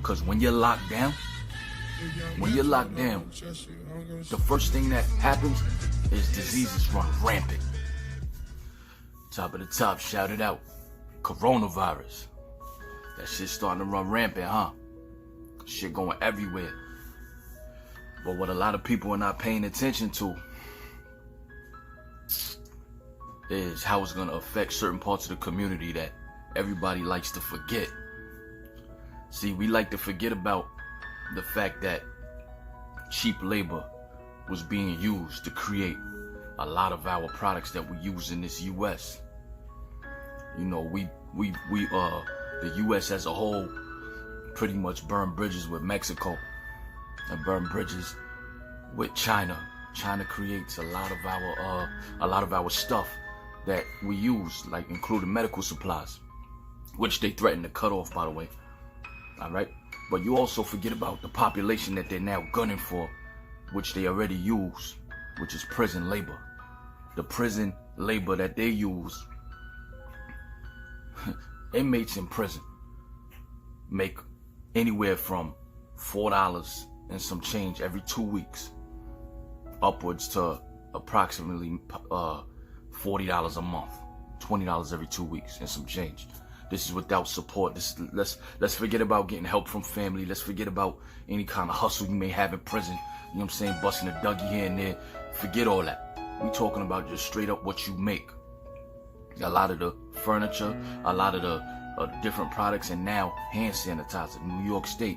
Because when you're locked down, the first thing that happens is diseases run rampant. Top of the top, shout it out. Coronavirus. That shit's starting to run rampant, huh? Shit going everywhere. But what a lot of people are not paying attention to is how it's going to affect certain parts of the community that everybody likes to forget. See, we like to forget about the fact that cheap labor was being used to create a lot of our products that we use in this U.S. You know, the U.S. as a whole pretty much burned bridges with Mexico and burned bridges with China. China creates a lot of our stuff that we use, like including medical supplies, which they threaten to cut off, by the way. All right, but you also forget about the population that they're now gunning for, which they already use, which is prison labor. The prison labor that they use, inmates in prison make anywhere from $4 and some change every 2 weeks, upwards to approximately $40 a month, $20 every 2 weeks and some change. This is without support. Let's forget about getting help from family. Let's forget about any kind of hustle you may have in prison. You know what I'm saying? Busting a Dougie here and there. Forget all that. We talking about just straight up what you make. A lot of the furniture, a lot of the different products, and now hand sanitizer. New York State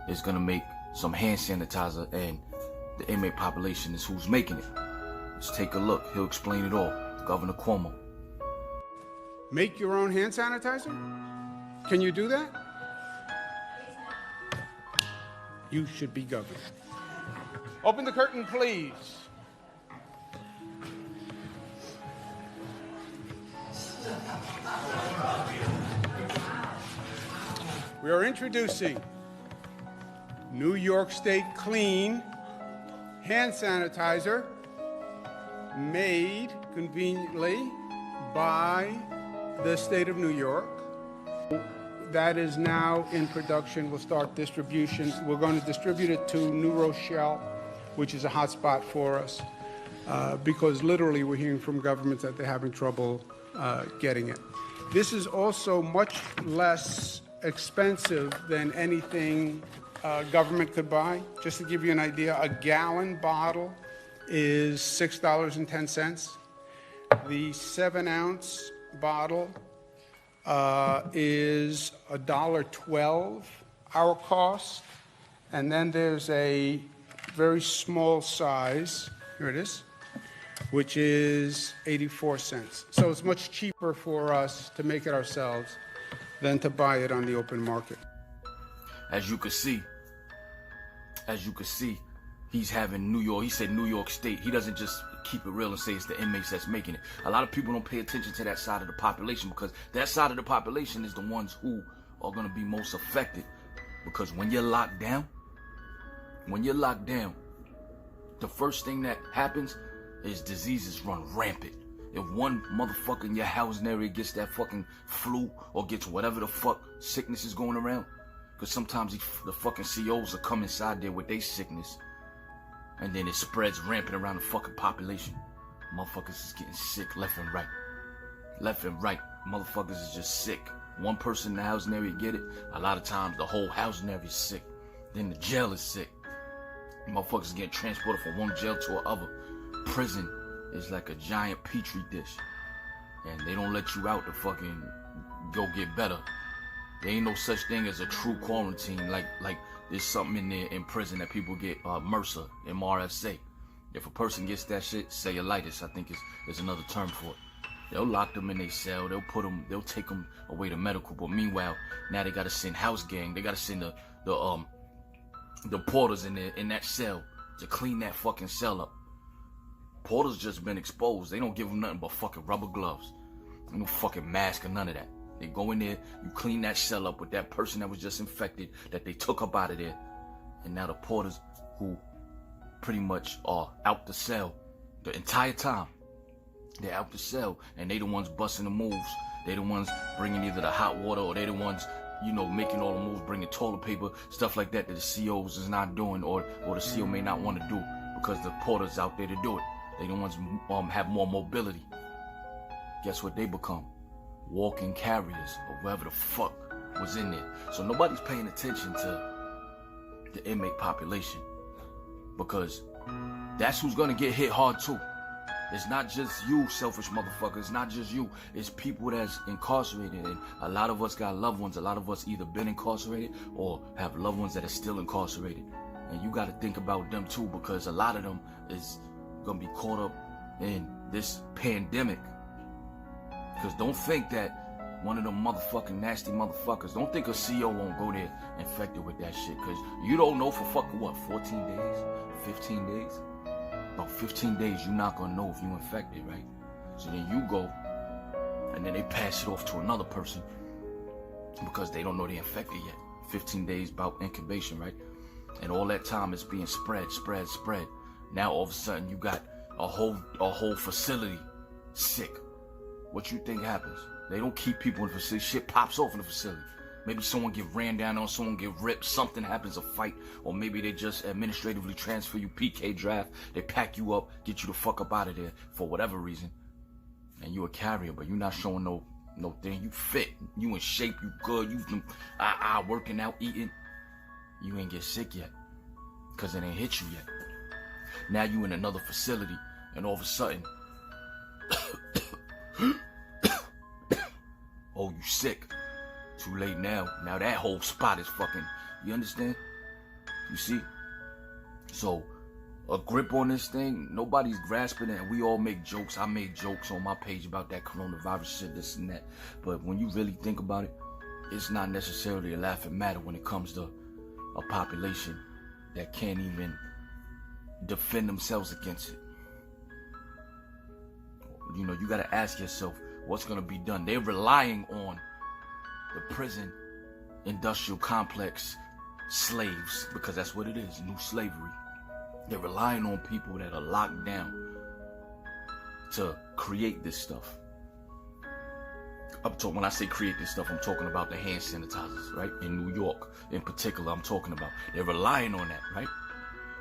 is gonna make some hand sanitizer, and the inmate population is who's making it. Let's take a look. He'll explain it all. Governor Cuomo. Make your own hand sanitizer? Can you do that? You should be governor. Open the curtain, please. We are introducing New York State Clean hand sanitizer, made conveniently by the state of New York. That is now in production. We'll start distribution. We're going to distribute it to New Rochelle, which is a hot spot for us, because literally we're hearing from governments that they're having trouble getting it. This is also much less expensive than anything government could buy. Just to give you an idea, a gallon bottle is $6.10. The 7-ounce bottle is $1.12 our cost, and then there's a very small size, here it is, which is 84 cents. So it's much cheaper for us to make it ourselves than to buy it on the open market. As you can see, he's having New York. He said New York State. He doesn't just keep it real and say it's the inmates that's making it. A lot of people don't pay attention to that side of the population, because that side of the population is the ones who are going to be most affected. Because when you're locked down, the first thing that happens is diseases run rampant. If one motherfucker in your housing area gets that fucking flu or gets whatever the fuck sickness is going around, because sometimes the fucking COs will come inside there with their sickness, and then it spreads rampant around the fucking population. Motherfuckers is getting sick left and right. Motherfuckers is just sick. One person in the housing area get it, a lot of times the whole housing area is sick. Then the jail is sick. Motherfuckers getting transported from one jail to another. Prison is like a giant petri dish, and they don't let you out to fucking go get better. There ain't no such thing as a true quarantine. Like there's something in there in prison that people get, MRSA, MRSA. If a person gets that shit, cellulitis, I think is another term for it. They'll lock them in their cell. They'll take them away to medical. But meanwhile, now they gotta send house gang. They gotta send the porters in that cell to clean that fucking cell up. Porters just been exposed. They don't give them nothing but fucking rubber gloves. No fucking mask or none of that. They go in there, you clean that cell up with that person that was just infected, that they took up out of there. And now the porters, who pretty much are out the cell the entire time, they're out the cell, and they the ones busting the moves. They the ones bringing either the hot water, or they the ones making all the moves, bringing toilet paper, stuff like that the COs is not doing, or the CO may not want to do because the porters out there to do it. They the ones have more mobility. Guess what they become? Walking carriers or whatever the fuck was in there. So nobody's paying attention to the inmate population, because that's who's gonna get hit hard too. It's not just you, selfish motherfucker. It's not just you. It's people that's incarcerated. And a lot of us got loved ones. A lot of us either been incarcerated or have loved ones that are still incarcerated. And you got to think about them too, because a lot of them is going to be caught up in this pandemic. Because don't think that one of them motherfucking nasty motherfuckers, don't think a CO won't go there infected with that shit. Because you don't know for fucking what, 14 days? 15 days? About 15 days, you're not gonna know if you infected, right? So then you go, and then they pass it off to another person because they don't know they're infected yet. 15 days about incubation, right? And all that time is being spread. Now all of a sudden you got a whole facility sick. What you think happens? They don't keep people in the facility. Shit pops off in the facility. Maybe someone get ran down on, someone get ripped, something happens, a fight, or maybe they just administratively transfer you, PK draft, they pack you up, get you the fuck up out of there for whatever reason, and you a carrier, but you not showing no thing. You fit, you in shape, you good, you been working out, eating. You ain't get sick yet, because it ain't hit you yet. Now you in another facility, and all of a sudden, oh, you sick. Too late now. Now that whole spot is fucking, you understand? You see? So, a grip on this thing, nobody's grasping it, and we all make jokes. I made jokes on my page about that coronavirus shit, this and that. But when you really think about it, it's not necessarily a laughing matter when it comes to a population that can't even defend themselves against it. You gotta ask yourself, what's gonna be done? They're relying on the prison industrial complex slaves, because that's what it is, new slavery. They're relying on people that are locked down to create this stuff. When I say create this stuff, I'm talking about the hand sanitizers, right? In New York, in particular, I'm talking about. They're relying on that, right?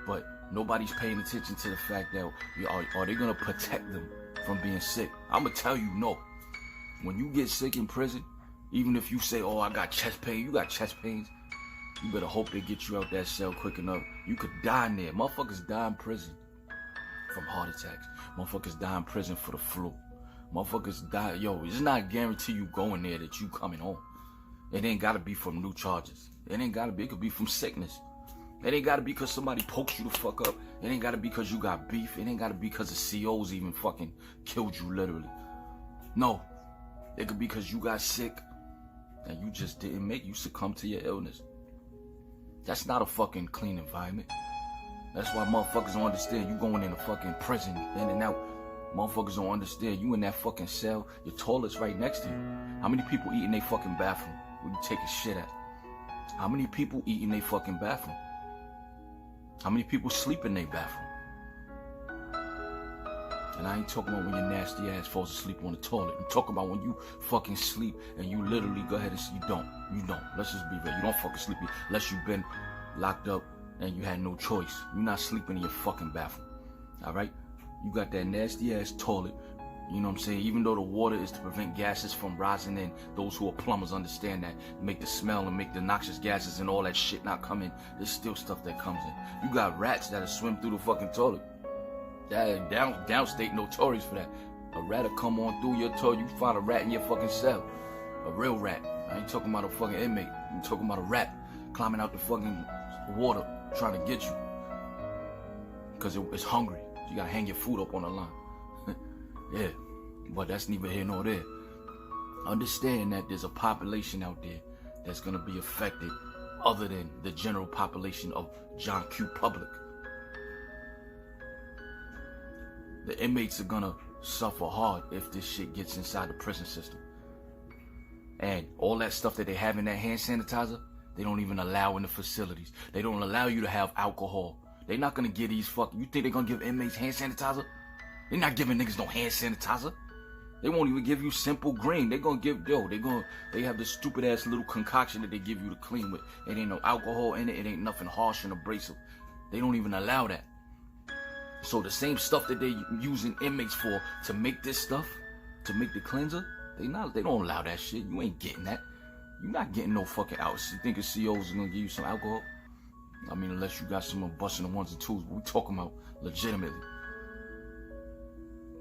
But nobody's paying attention to the fact that, are they gonna protect them from being sick? I'm gonna tell you, no. When you get sick in prison, even if you say, oh, I got chest pain, you got chest pains, you better hope they get you out that cell quick enough. You could die in there. Motherfuckers die in prison from heart attacks. Motherfuckers die in prison for the flu. Motherfuckers die, it's not guarantee you going there that you coming home. It ain't gotta be from new charges. It ain't gotta be, it could be from sickness. It ain't gotta be because somebody pokes you the fuck up. It ain't gotta be because you got beef. It ain't gotta be because the COs even fucking killed you literally. No. It could be because you got sick and you just didn't you succumb to your illness. That's not a fucking clean environment. That's why motherfuckers don't understand you going in a fucking prison, in and out. Motherfuckers don't understand you in that fucking cell, your toilet's right next to you. How many people eat in their fucking bathroom when you take a shit at? How many people eat in their fucking bathroom? How many people sleep in their bathroom? And I ain't talking about when your nasty ass falls asleep on the toilet. I'm talking about when you fucking sleep and you literally go ahead and you don't. Let's just be real. You don't fucking sleep unless you've been locked up and you had no choice. You're not sleeping in your fucking bathroom. Alright? You got that nasty ass toilet. You know what I'm saying? Even though the water is to prevent gases from rising in, those who are plumbers understand that. Make the smell and make the noxious gases and all that shit not come in. There's still stuff that comes in. You got rats that'll swim through the fucking toilet. Downstate notorious for that. A rat will come on through your toilet. You find a rat in your fucking cell. A real rat. I ain't talking about a fucking inmate. I'm talking about a rat climbing out the fucking water trying to get you. Because it's hungry. You gotta hang your food up on the line. Yeah. But that's neither here nor there. Understand that there's a population out there that's gonna be affected other than the general population of John Q. Public. The inmates are gonna suffer hard if this shit gets inside the prison system. And all that stuff that they have in that hand sanitizer, they don't even allow in the facilities. They don't allow you to have alcohol. They're not gonna give these you think they're gonna give inmates hand sanitizer? They're not giving niggas no hand sanitizer. They won't even give you simple green. They have this stupid ass little concoction that they give you to clean with. It ain't no alcohol in it. It ain't nothing harsh and abrasive. They don't even allow that. So the same stuff that they using inmates for to make this stuff, to make the cleanser, they don't allow that shit. You ain't getting that. You're not getting no fucking out. You think a CO is gonna give you some alcohol? I mean, unless you got someone busting the ones and twos. But we talking about legitimately.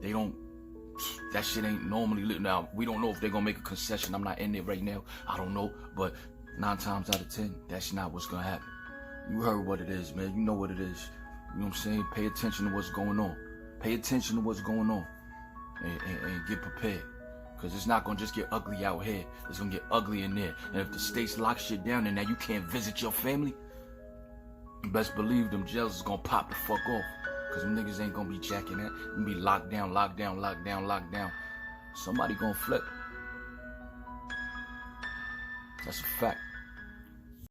They don't. That shit ain't normally lit. Now, we don't know if they're gonna make a concession. I'm not in there right now. I don't know. But 9 times out of 10, that's not what's gonna happen. You heard what it is, man. You know what it is. You know what I'm saying? Pay attention to what's going on. Pay attention to what's going on. And get prepared. Because it's not gonna just get ugly out here. It's gonna get ugly in there. And if the states lock shit down and now you can't visit your family, you best believe them jails is gonna pop the fuck off. Because them niggas ain't gonna be jacking that. Gonna be locked down, locked down, locked down, locked down. Somebody gonna flip. That's a fact.